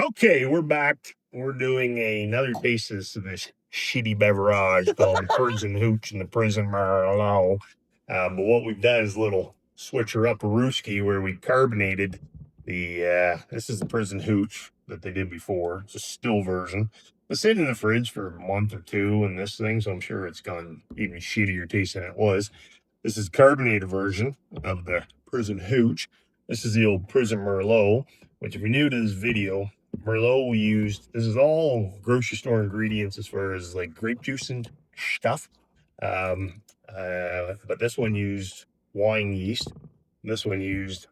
Okay, we're back. We're doing another taste of this shitty beverage called the Prison Hooch and the Prison Merlot. But what we've done is a little switcher up a rooski where we carbonated this is the Prison Hooch that they did before. It's a still version. It's sitting in the fridge for a month or two and this thing, so I'm sure it's gone even shittier taste than it was. This is carbonated version of the Prison Hooch. This is the old Prison Merlot, which if you're new to this video, Merlot we used, this is all grocery store ingredients as far as like grape juice and stuff. But this one used wine yeast. This one used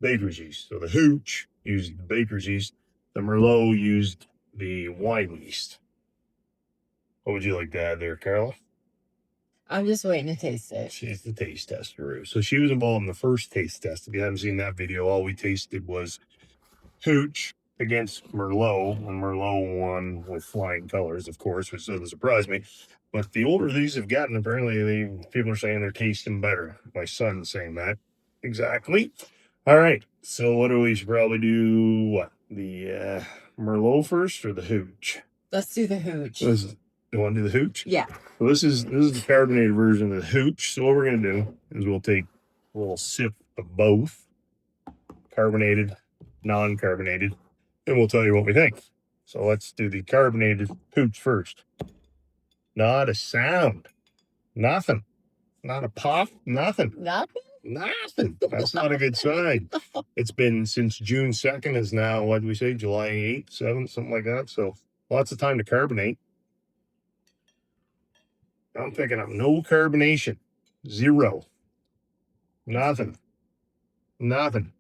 baker's yeast. So the Hooch used the baker's yeast. The Merlot used the wine yeast. What would you like to add there, Carla? I'm just waiting to taste it. She's the taste tester. So she was involved in the first taste test. If you haven't seen that video, all we tasted was Hooch against Merlot, and Merlot won with flying colors, of course, which doesn't surprise me. But the older these have gotten, apparently people are saying they're tasting better. My son's saying that. Exactly. All right. So what do we should probably do? What? The Merlot first or the Hooch? Let's do the Hooch. You want to do the Hooch? Yeah. So this is the carbonated version of the Hooch. So what we're going to do is we'll take a little sip of both, carbonated, non-carbonated, and we'll tell you what we think. So let's do the carbonated Hooch first. Not a sound. Nothing. Not a puff. Nothing. Nothing? Nothing. That's not a good sign. It's been since June 2nd. Is now, what did we say, July 8th, 7th, something like that. So lots of time to carbonate. I'm picking up no carbonation. Zero. Nothing. Nothing.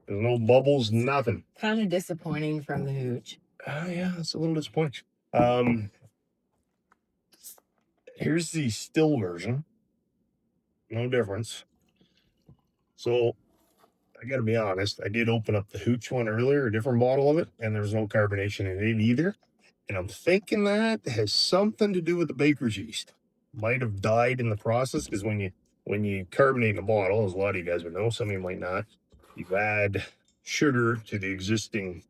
There's no bubbles, nothing. Kind of disappointing from the Hooch. Yeah, it's a little disappointing. Here's the still version. No difference. So, I gotta be honest, I did open up the Hooch one earlier, a different bottle of it, and there was no carbonation in it either. And I'm thinking that has something to do with the baker's yeast. Might have died in the process, because when you carbonate in a bottle, as a lot of you guys would know, some of you might not, you add sugar to the existing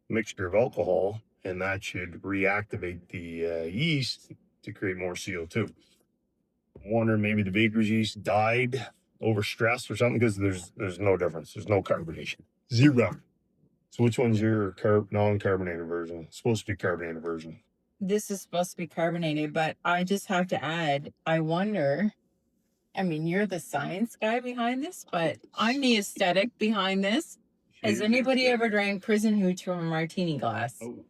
mixture of alcohol, and that should reactivate the yeast to create more CO2. I'm wondering maybe the baker's yeast died over stress or something, because there's no difference. There's no carbonation. Zero. So which one's your non-carbonated version? It's supposed to be carbonated version. This is supposed to be carbonated, but I just have to add, I wonder, I mean, you're the science guy behind this, but I'm the aesthetic behind this. Has anybody ever drank Prison Hooch from a martini glass? Oh.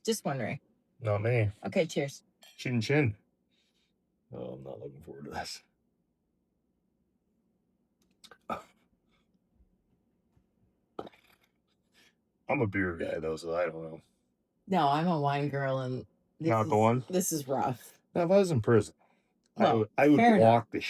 Just wondering. Not me. Okay, cheers. Chin chin. Oh, I'm not looking forward to this. I'm a beer guy, though, so I don't know. No, I'm a wine girl, and this is rough. Now, if I was in prison, well, I would walk this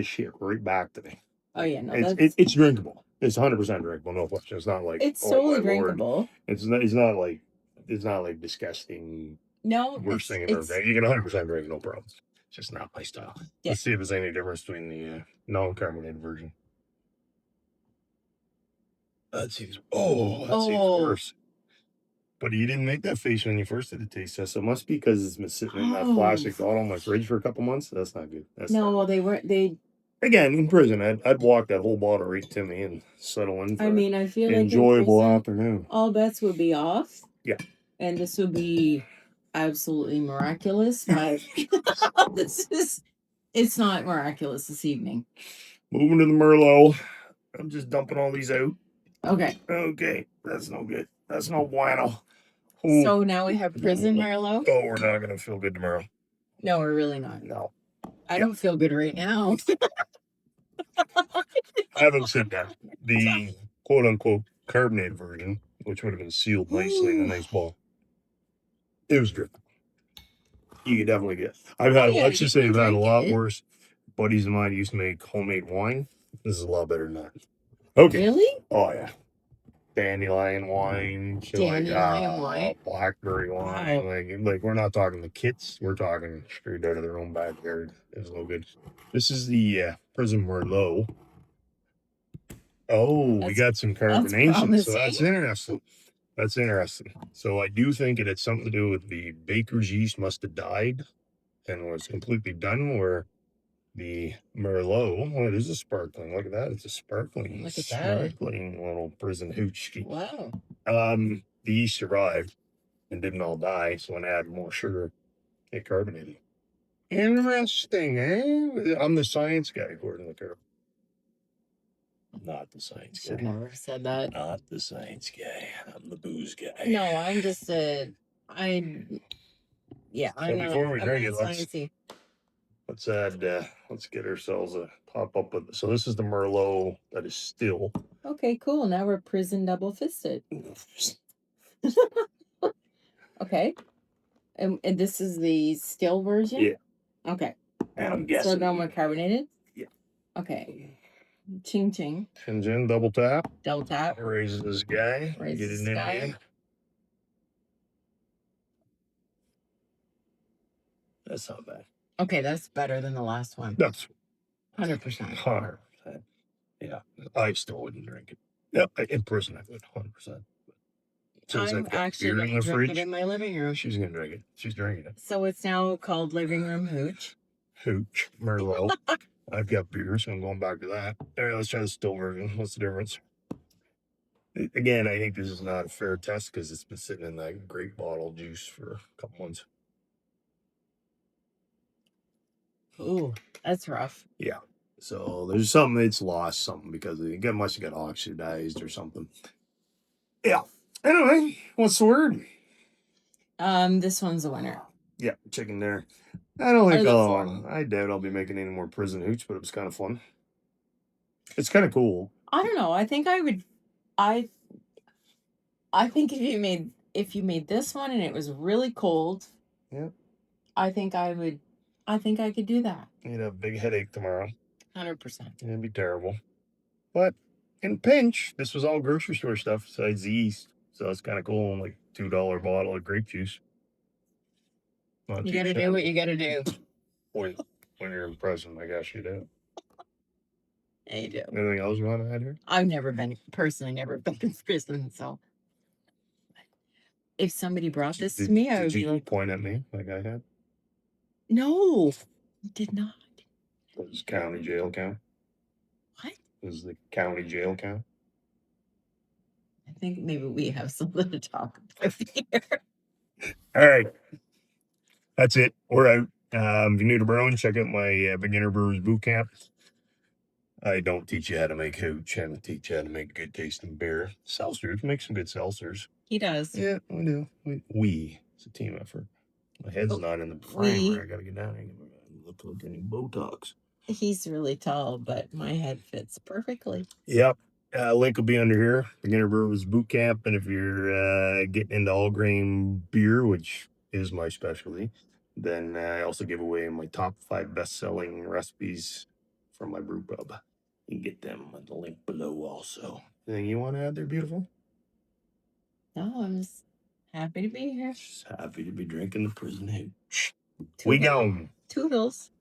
shit right back to me. Oh, yeah, no, it's drinkable. It's 100% drinkable, no question. It's not like it's totally drinkable. Lord. It's not like disgusting. No, worst thing in everything. You can 100% drink, no problem. It's just not my style. Yeah. Let's see if there's any difference between the non-carbonated version. That seems worse. But you didn't make that face when you first did the taste test. So it must be because it's been sitting in that plastic bottle in my fridge for a couple months. That's not good. They again, in prison, I'd walk that whole bottle right to me and settle in for I feel like enjoyable afternoon. All bets would be off. Yeah. And this would be absolutely miraculous. But it's not miraculous this evening. Moving to the Merlot. I'm just dumping all these out. Okay. That's no good. That's no bueno. Ooh. So now we have Prison Merlot? Oh, we're not going to feel good tomorrow. No, we're really not. No. I don't feel good right now. I haven't said that. The quote-unquote carbonated version, which would have been sealed nicely in a nice ball, it was dripping. You could definitely get. Let's just say I've had a lot worse. Buddies of mine used to make homemade wine. This is a lot better than that. Okay. Really? Oh, yeah. Dandelion wine. Wine? Blackberry wine. Wow. Like we're not talking the kits. We're talking straight out of their own backyard. It's no good. This is the Prison Merlot. Oh, we got some carbonation. So that's interesting. That's interesting. So I do think it had something to do with the baker's yeast must have died and was completely done, where the Merlot, oh, it is a sparkling. Look at that. It's a sparkling, Look at that. sparkling little Prison Hooch. Wow. The yeast survived and didn't all die, so when I added more sugar, it carbonated. Interesting, eh? I'm the science guy, according to Carol. Not the science Should guy. never said that. Not the science guy. I'm the booze guy. No, I'm just I'm not, before we I'm drink not it, sciencey. let's add, let's get ourselves a pop up with. So this is the Merlot that is still. Okay, cool. Now we're prison double fisted. Okay. And this is the still version? Yeah. Okay. And I'm guessing. So then we're carbonated? Yeah. Okay. Ching ching. Ching in, double tap. Double tap. Raises this guy. Raises Get it in guy. here. That's not bad. Okay, that's better than the last one. That's 100%. 100%. Yeah. I still wouldn't drink it. Yeah, in prison I would 100%. Since I'm I've got actually beer in the drink fridge, it in my living room. she's gonna drink it. She's drinking it. So it's now called Living Room Hooch. Hooch, Merlot. I've got beer, so I'm going back to that. All right, let's try the still version. What's the difference? Again, I think this is not a fair test because it's been sitting in that grape bottle juice for a couple months. Ooh, that's rough. Yeah. So there's something, it's lost something because it must have got oxidized or something. Yeah. Anyway, what's the word? This one's a winner. Yeah, chicken dinner. I don't think I doubt I'll be making any more Prison Hooch, but it was kind of fun. It's kind of cool. I don't know. I think I would. I think if you made this one and it was really cold. Yeah. I think I would. I think I could do that. You'd have a big headache tomorrow. 100%. It'd be terrible. But in a pinch, this was all grocery store stuff besides the yeast. So it's kind of cool. Like $2 bottle of grape juice. Not You too gotta shabby. do what you gotta do. When you're in prison, I guess you do. Yeah, you do. Anything else you want to add here? I've never been in prison, so if somebody brought this to me, I would be like, point at me like I had? No, did not. Does county jail count? What? Does the county jail count? I think maybe we have something to talk about here. All right. That's it. We're out. If you're new to brewing, check out my beginner brewers bootcamp. I don't teach you how to make hooch. I teach you how to make good tasting beer. Seltzers. Make some good seltzers. He does. Yeah, we do. It's a team effort. My head's not in the frame where I gotta get down and look like any Botox. He's really tall, but my head fits perfectly. Yep. Link will be under here. Beginner Brewers Bootcamp. And if you're getting into all grain beer, which is my specialty, then I also give away my top 5 best-selling recipes from my brew pub. You can get them at the link below also. Anything you want to add there, beautiful? No, I'm just happy to be here. Just happy to be drinking the Prison Hooch. We gone. Toodles.